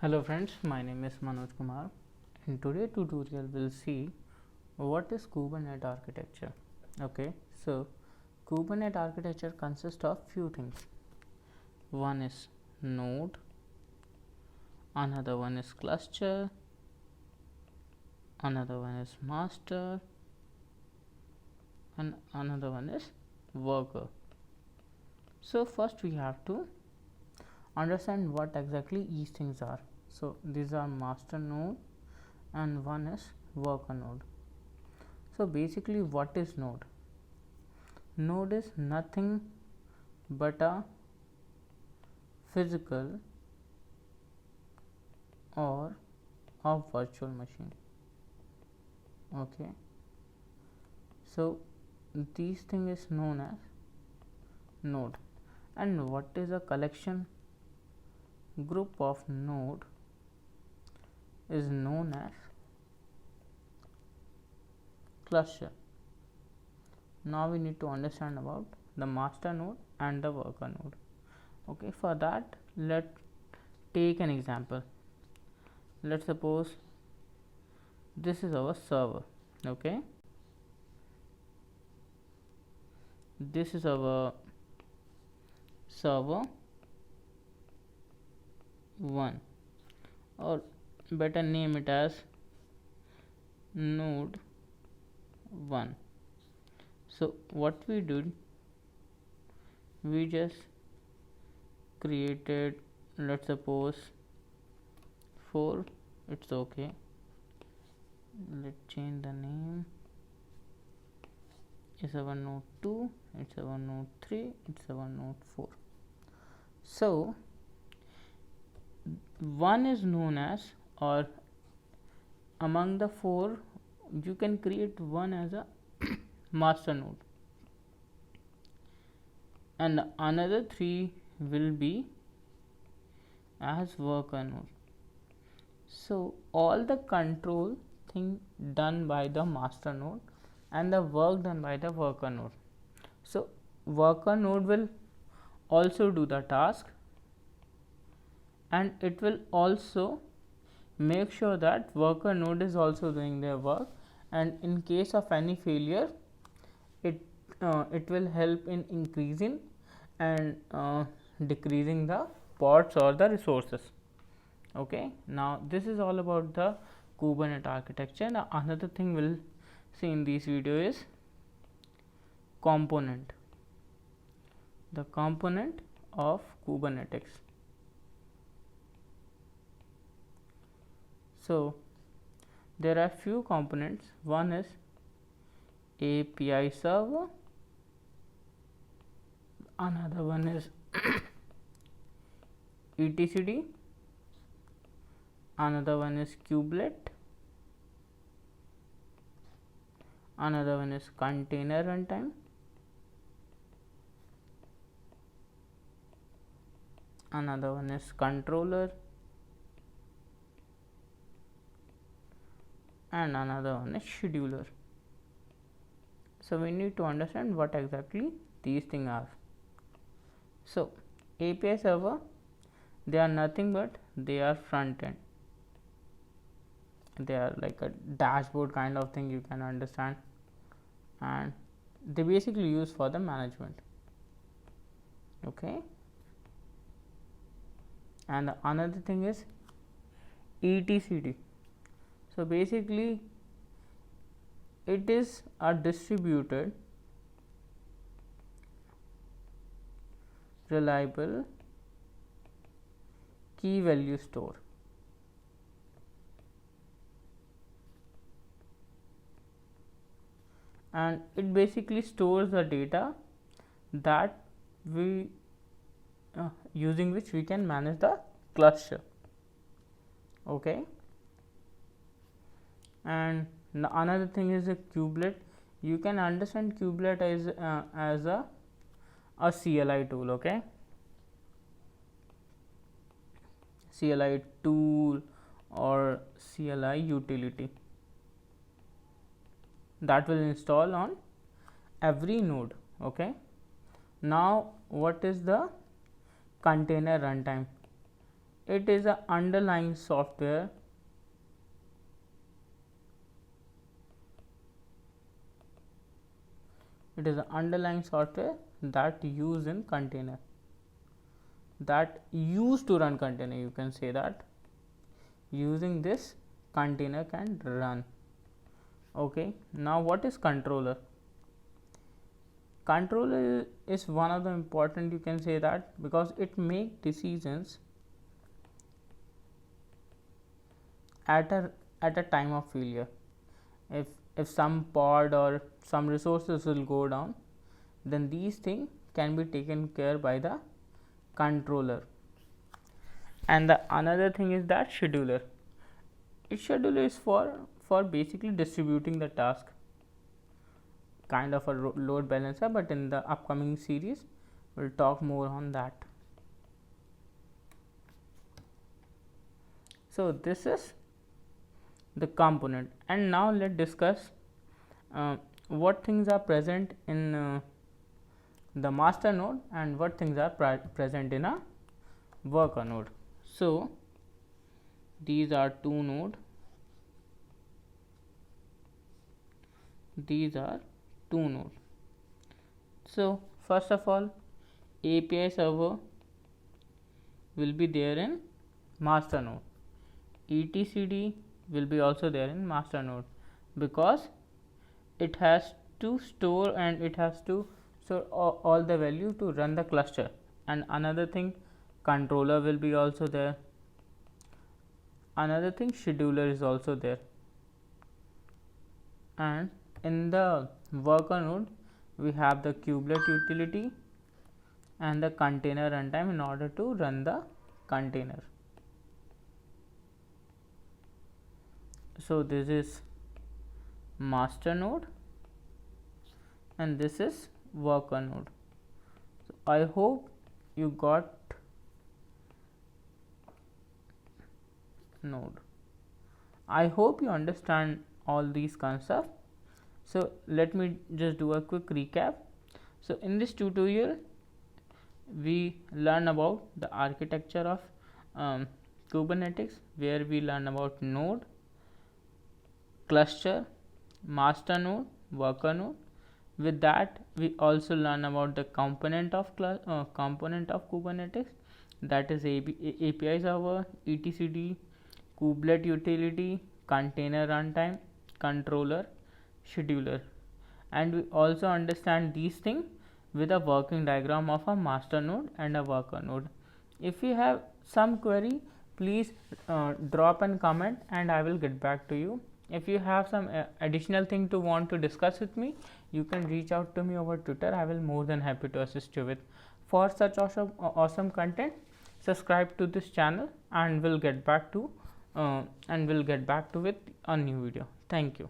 Hello friends, my name is Manoj Kumar. In today's tutorial we'll see what is Kubernetes architecture. Okay, so Kubernetes architecture consists of few things. One is node, another one is cluster, another one is master, and another one is worker. So first we have to understand what exactly each things are. So these are master node and one is worker node. So basically what is node? Node is nothing but a physical or a virtual machine. Okay, so this thing is known as node. And what is a collection? Group of node is known as cluster. Now we need to understand about the master node and the worker node. Okay, for that let's take an example. Let's suppose this is our server. Okay, this is our server 1, or better name it as node 1. So what we did, we just created, let's suppose 4, it's okay, let's change the name. It's our node 2, it's our node 3, it's our node 4. So 1 is known as, or among the 4 you can create one as a master node and another 3 will be as worker node. So all the control thing done by the master node and the work done by the worker node. So worker node will also do the task and it will also make sure that worker node is also doing their work, and in case of any failure it will help in increasing and decreasing the pods or the resources. Okay, now this is all about the Kubernetes architecture. Now another thing we'll see in this video is component, the component of Kubernetes. So there are few components. One is API server, another one is etcd, another one is kubelet, another one is container runtime, another one is controller, and another one is scheduler. So we need to understand what exactly these things are. So API server, they are nothing but they are front end. They are like a dashboard kind of thing, you can understand, and they basically use for the management. Okay, and another thing is etcd. So basically it is a distributed reliable key value store. And it basically stores the data that we using which we can manage the cluster. Okay, and another thing is a kubelet. You can understand kubelet as a CLI tool. Okay, CLI tool or CLI utility that will install on every node. Okay, now what is the container runtime? it is a underlying software that used in container, that used to run container. You can say that using this container can run. Okay, now what is controller? Controller is one of the important, you can say that, because it make decisions at a time of failure. If some pod or some resources will go down, then these things can be taken care by the controller. And the another thing is that scheduler. Scheduler is for basically distributing the task, kind of a load balancer, but in the upcoming series we'll talk more on that. So this is the component, and now let's discuss what things are present in the master node and what things are present in a worker node. So these are two nodes, So first of all, API server will be there in master node, etcd will be also there in master node, because it has to store and it has to store all the value to run the cluster. And another thing, controller will be also there. Another thing, scheduler is also there. And in the worker node we have the kubelet utility and the container runtime in order to run the container. So this is master node and this is worker node. So I hope you got node. I hope you understand all these concepts. So let me just do a quick recap. So in this tutorial we learn about the architecture of Kubernetes, where we learn about node, cluster, master node, worker node. With that we also learn about the component of Kubernetes, that is API server, etcd, kubelet utility, container runtime, controller, scheduler. And we also understand these things with a working diagram of a master node and a worker node. If you have some query, please drop and comment and I will get back to you. If you have some additional thing to want to discuss with me, you can reach out to me over Twitter. I will more than happy to assist you with. For such awesome content, subscribe to this channel and we'll get back to with a new video. Thank you.